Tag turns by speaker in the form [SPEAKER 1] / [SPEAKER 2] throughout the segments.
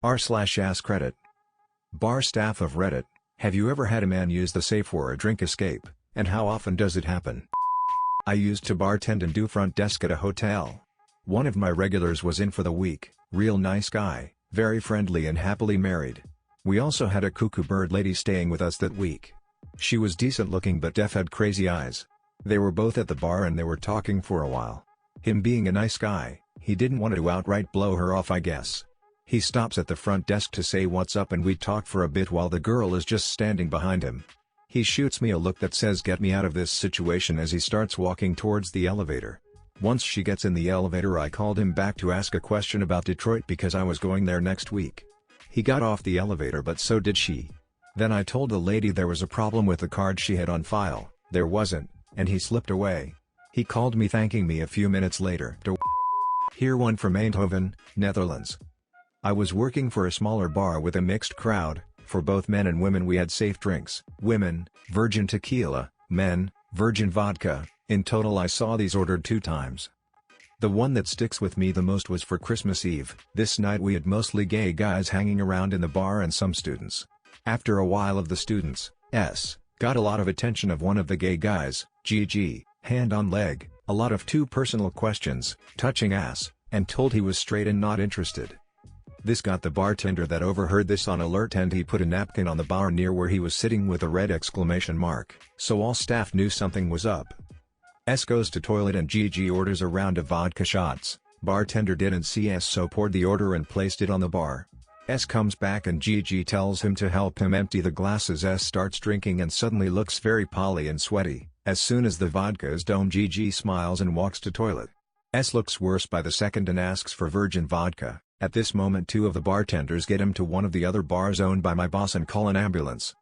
[SPEAKER 1] r/AskReddit. Bar staff of Reddit, have you ever had a man use the safe word drink escape, and how often does it happen? I used to bartend and do front desk at a hotel. One of my regulars was in for the week, real nice guy, very friendly and happily married. We also had a cuckoo bird lady staying with us that week. She was decent looking but deaf, had crazy eyes. They were both at the bar and they were talking for a while. Him being a nice guy, he didn't want to outright blow her off, I guess. He stops at the front desk to say what's up and we talk for a bit while the girl is just standing behind him. He shoots me a look that says get me out of this situation as he starts walking towards the elevator. Once she gets in the elevator, I called him back to ask a question about Detroit because I was going there next week. He got off the elevator but so did she. Then I told the lady there was a problem with the card she had on file. There wasn't, and he slipped away. He called me thanking me a few minutes later. Here one from Eindhoven, Netherlands. I was working for a smaller bar with a mixed crowd. For both men and women we had safe drinks. Women, virgin tequila, men, virgin vodka. In total I saw these ordered 2 times. The one that sticks with me the most was for Christmas Eve. This night we had mostly gay guys hanging around in the bar and some students. After a while of the students, got a lot of attention of one of the gay guys, GG, hand on leg, a lot of too personal questions, touching ass, and told he was straight and not interested. This got the bartender that overheard this on alert and he put a napkin on the bar near where he was sitting with a red exclamation mark, so all staff knew something was up. S goes to toilet and GG orders a round of vodka shots. Bartender didn't see S so poured the order and placed it on the bar. S comes back and GG tells him to help him empty the glasses. S starts drinking and suddenly looks very poly and sweaty. As soon as the vodka is down, GG smiles and walks to toilet. S looks worse by the second and asks for virgin vodka. At this moment 2 of the bartenders get him to one of the other bars owned by my boss and call an ambulance.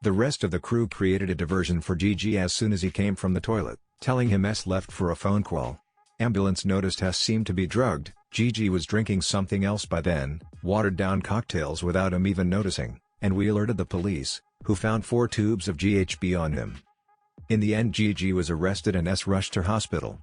[SPEAKER 1] The rest of the crew created a diversion for GG as soon as he came from the toilet, telling him S left for a phone call. Ambulance noticed S seemed to be drugged. GG was drinking something else by then, watered down cocktails without him even noticing, and we alerted the police, who found 4 tubes of GHB on him. In the end GG was arrested and S rushed to hospital.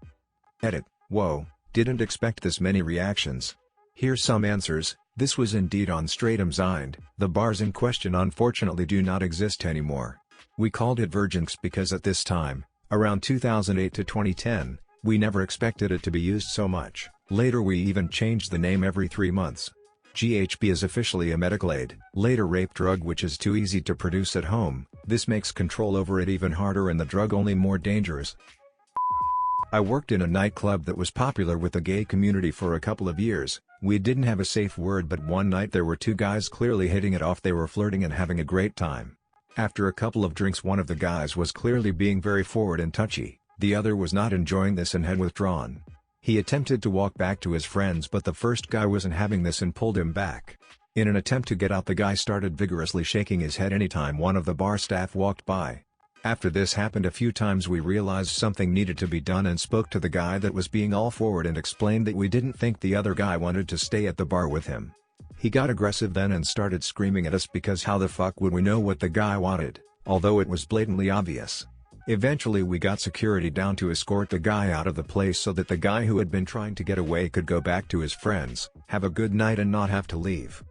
[SPEAKER 1] Edit. Whoa, didn't expect this many reactions. Here's some answers. This was indeed on Stratum Zind. The bars in question unfortunately do not exist anymore. We called it Virginx because at this time, around 2008 to 2010, we never expected it to be used so much. Later we even changed the name every 3 months. GHB is officially a medical aid. Later rape drug which is too easy to produce at home. This makes control over it even harder and the drug only more dangerous. I worked in a nightclub that was popular with the gay community for a couple of years. We didn't have a safe word but one night there were 2 guys clearly hitting it off. They were flirting and having a great time. After a couple of drinks one of the guys was clearly being very forward and touchy, the other was not enjoying this and had withdrawn. He attempted to walk back to his friends but the first guy wasn't having this and pulled him back. In an attempt to get out the guy started vigorously shaking his head anytime one of the bar staff walked by. After this happened a few times we realized something needed to be done and spoke to the guy that was being all forward and explained that we didn't think the other guy wanted to stay at the bar with him. He got aggressive then and started screaming at us because how the fuck would we know what the guy wanted, although it was blatantly obvious. Eventually we got security down to escort the guy out of the place so that the guy who had been trying to get away could go back to his friends, have a good night and not have to leave.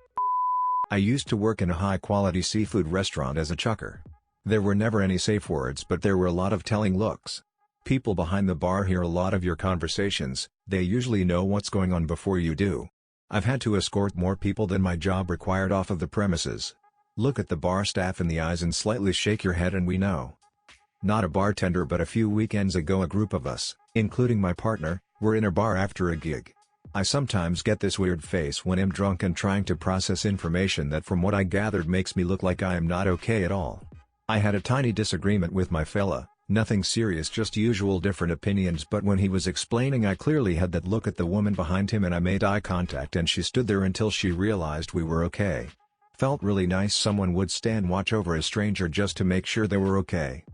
[SPEAKER 1] I used to work in a high-quality seafood restaurant as a chucker. There were never any safe words but there were a lot of telling looks. People behind the bar hear a lot of your conversations, they usually know what's going on before you do. I've had to escort more people than my job required off of the premises. Look at the bar staff in the eyes and slightly shake your head and we know. Not a bartender but a few weekends ago a group of us, including my partner, were in a bar after a gig. I sometimes get this weird face when I'm drunk and trying to process information that from what I gathered makes me look like I am not okay at all. I had a tiny disagreement with my fella, nothing serious just usual different opinions but when he was explaining I clearly had that look at the woman behind him and I made eye contact and she stood there until she realized we were okay. Felt really nice someone would stand watch over a stranger just to make sure they were okay.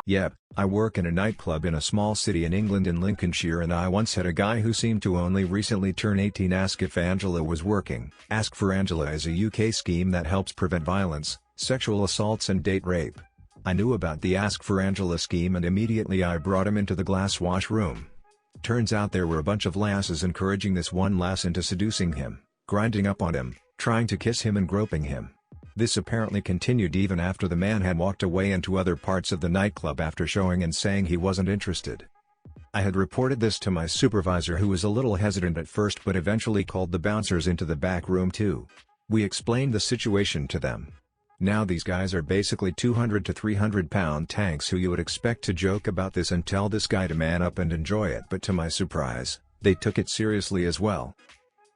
[SPEAKER 1] Yep, I work in a nightclub in a small city in England in Lincolnshire and I once had a guy who seemed to only recently turn 18 ask if Angela was working. Ask for Angela is a UK scheme that helps prevent violence, sexual assaults and date rape. I knew about the Ask for Angela scheme and immediately I brought him into the glass wash room. Turns out there were a bunch of lasses encouraging this one lass into seducing him, grinding up on him, trying to kiss him and groping him. This apparently continued even after the man had walked away into other parts of the nightclub after showing and saying he wasn't interested. I had reported this to my supervisor, who was a little hesitant at first but eventually called the bouncers into the back room too. We explained the situation to them. Now these guys are basically 200 to 300 pound tanks who you would expect to joke about this and tell this guy to man up and enjoy it, but to my surprise, they took it seriously as well.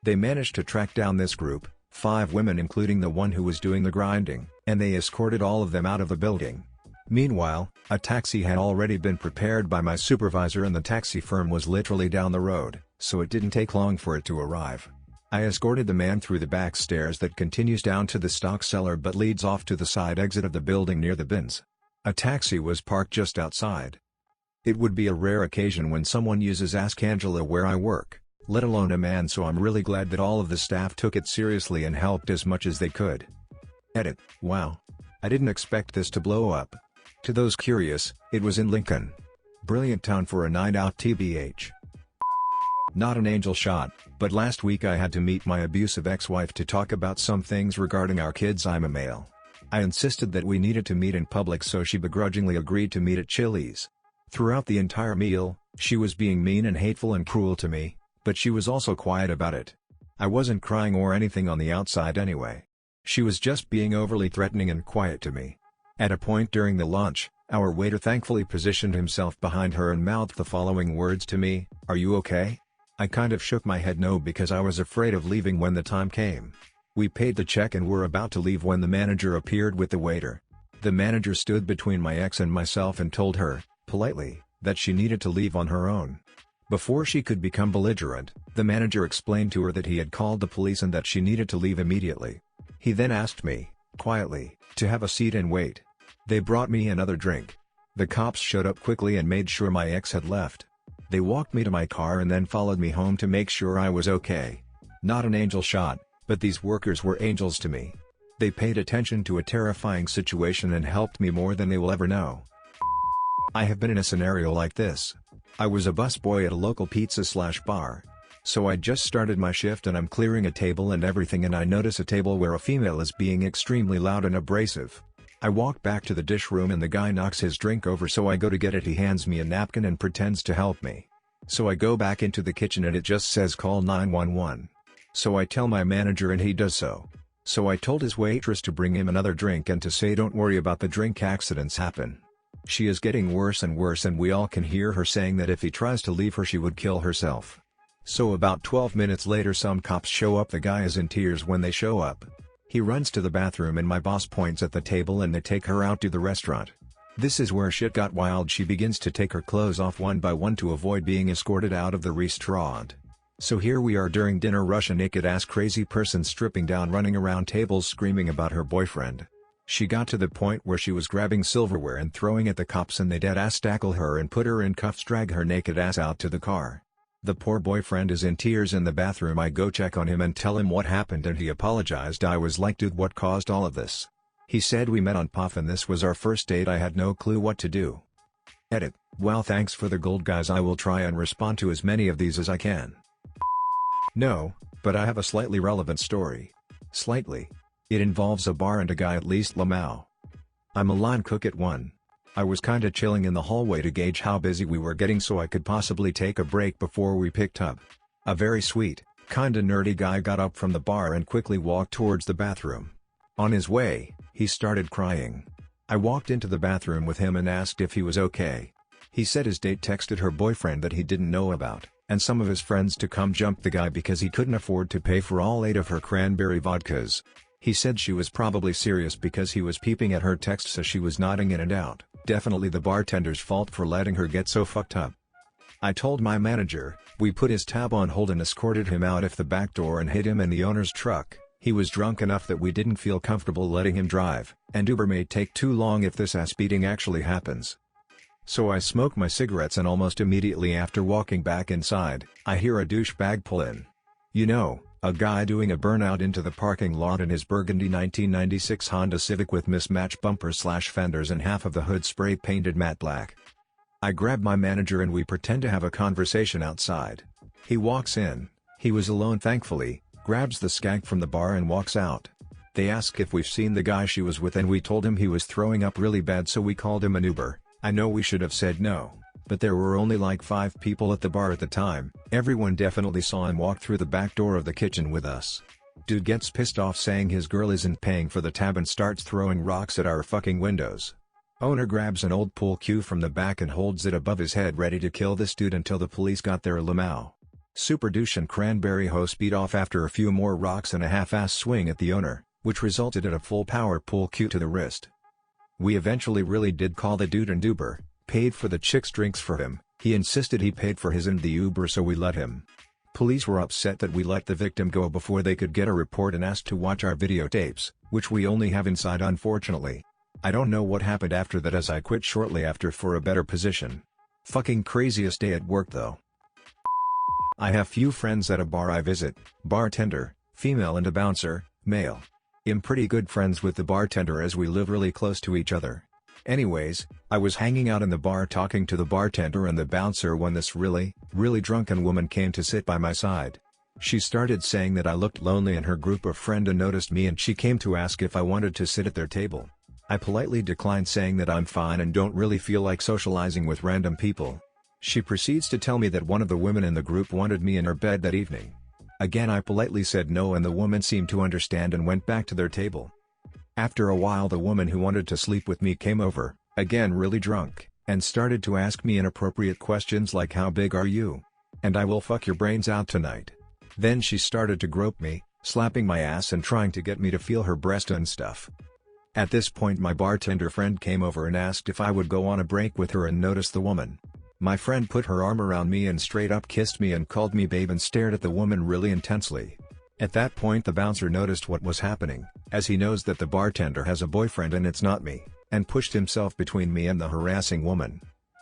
[SPEAKER 1] They managed to track down this group, 5 women including the one who was doing the grinding, and they escorted all of them out of the building. Meanwhile, a taxi had already been prepared by my supervisor and the taxi firm was literally down the road, so it didn't take long for it to arrive. I escorted the man through the back stairs that continues down to the stock cellar but leads off to the side exit of the building near the bins. A taxi was parked just outside. It would be a rare occasion when someone uses Ask Angela where I work, let alone a man, so I'm really glad that all of the staff took it seriously and helped as much as they could. Edit. Wow. I didn't expect this to blow up. To those curious, it was in Lincoln. Brilliant town for a night out tbh. Not an angel shot, but last week I had to meet my abusive ex-wife to talk about some things regarding our kids. I'm a male. I insisted that we needed to meet in public, so she begrudgingly agreed to meet at Chili's. Throughout the entire meal, she was being mean and hateful and cruel to me, but she was also quiet about it. I wasn't crying or anything on the outside anyway. She was just being overly threatening and quiet to me. At a point during the lunch, our waiter thankfully positioned himself behind her and mouthed the following words to me: "Are you okay?" I kind of shook my head no, because I was afraid of leaving when the time came. We paid the check and were about to leave when the manager appeared with the waiter. The manager stood between my ex and myself and told her, politely, that she needed to leave on her own. Before she could become belligerent, the manager explained to her that he had called the police and that she needed to leave immediately. He then asked me, quietly, to have a seat and wait. They brought me another drink. The cops showed up quickly and made sure my ex had left. They walked me to my car and then followed me home to make sure I was okay. Not an angel shot, but these workers were angels to me. They paid attention to a terrifying situation and helped me more than they will ever know. I have been in a scenario like this. I was a busboy at a local pizza/bar. So I just started my shift and I'm clearing a table and everything, and I notice a table where a female is being extremely loud and abrasive. I walk back to the dish room and the guy knocks his drink over, so I go to get it. He hands me a napkin and pretends to help me. So I go back into the kitchen and it just says call 911. So I tell my manager and he does so. So I told his waitress to bring him another drink and to say don't worry about the drink, accidents happen. She is getting worse and worse and we all can hear her saying that if he tries to leave her she would kill herself. So about 12 minutes later some cops show up. The guy is in tears when they show up. He runs to the bathroom and my boss points at the table and they take her out to the restaurant. This is where shit got wild. She begins to take her clothes off one by one to avoid being escorted out of the restaurant. So here we are during dinner rush, a naked ass crazy person stripping down, running around tables screaming about her boyfriend. She got to the point where she was grabbing silverware and throwing at the cops, and they dead ass tackle her and put her in cuffs, drag her naked ass out to the car. The poor boyfriend is in tears in the bathroom. I go check on him and tell him what happened and he apologized. I was like, dude, what caused all of this? He said we met on Puff and this was our first date. I had no clue what to do. Edit. Well, thanks for the gold, guys. I will try and respond to as many of these as I can. No, but I have a slightly relevant story. Slightly. It involves a bar and a guy, at least Lamau. I'm a line cook at one. I was kinda chilling in the hallway to gauge how busy we were getting so I could possibly take a break before we picked up. A very sweet, kinda nerdy guy got up from the bar and quickly walked towards the bathroom. On his way, he started crying. I walked into the bathroom with him and asked if he was okay. He said his date texted her boyfriend that he didn't know about, and some of his friends to come jump the guy because he couldn't afford to pay for all 8 of her cranberry vodkas. He said she was probably serious because he was peeping at her texts as she was nodding in and out. Definitely the bartender's fault for letting her get so fucked up. I told my manager, we put his tab on hold and escorted him out of the back door and hid him in the owner's truck. He was drunk enough that we didn't feel comfortable letting him drive, and Uber may take too long if this ass beating actually happens. So I smoke my cigarettes and almost immediately after walking back inside, I hear a douchebag pull in. You know, a guy doing a burnout into the parking lot in his burgundy 1996 Honda Civic with mismatched bumpers/fenders and half of the hood spray painted matte black. I grab my manager and we pretend to have a conversation outside. He walks in, he was alone thankfully, grabs the skank from the bar and walks out. They ask if we've seen the guy she was with and we told him he was throwing up really bad, so we called him an Uber. I know we should have said no, but there were only like 5 people at the bar at the time. Everyone definitely saw him walk through the back door of the kitchen with us. Dude gets pissed off saying his girl isn't paying for the tab and starts throwing rocks at our fucking windows. Owner grabs an old pool cue from the back and holds it above his head ready to kill this dude until the police got there. Lamau. Super douche and cranberry hoe speed off after a few more rocks and a half-ass swing at the owner, which resulted in a full power pool cue to the wrist. We eventually really did call the dude an Uber, paid for the chick's drinks for him. He insisted he paid for his and the Uber, so we let him. Police were upset that we let the victim go before they could get a report and asked to watch our videotapes, which we only have inside unfortunately. I don't know what happened after that, as I quit shortly after for a better position. Fucking craziest day at work though. I have few friends at a bar I visit, bartender, female, and a bouncer, male. I'm pretty good friends with the bartender as we live really close to each other. Anyways, I was hanging out in the bar talking to the bartender and the bouncer when this really drunken woman came to sit by my side. She started saying that I looked lonely and her group of friends noticed me, and she came to ask if I wanted to sit at their table. I politely declined, saying that I'm fine and don't really feel like socializing with random people. She proceeds to tell me that one of the women in the group wanted me in her bed that evening. Again, I politely said no, and the woman seemed to understand and went back to their table. After a while, the woman who wanted to sleep with me came over, again really drunk, and started to ask me inappropriate questions like how big are you? And I will fuck your brains out tonight. Then she started to grope me, slapping my ass and trying to get me to feel her breast and stuff. At this point, my bartender friend came over and asked if I would go on a break with her and noticed the woman. My friend put her arm around me and straight up kissed me and called me babe and stared at the woman really intensely. At that point, the bouncer noticed what was happening, as he knows that the bartender has a boyfriend and it's not me, and pushed himself between me and the harassing woman.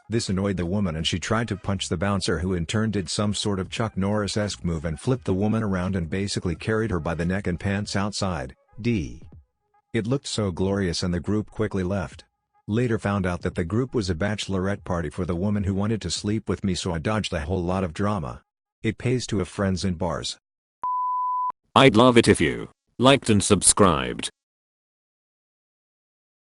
[SPEAKER 1] This annoyed the woman and she tried to punch the bouncer, who in turn did some sort of Chuck Norris-esque move and flipped the woman around and basically carried her by the neck and pants outside. It looked so glorious and the group quickly left. Later found out that the group was a bachelorette party for the woman who wanted to sleep with me, so I dodged a whole lot of drama. It pays to have friends in bars.
[SPEAKER 2] I'd love it if you liked and subscribed.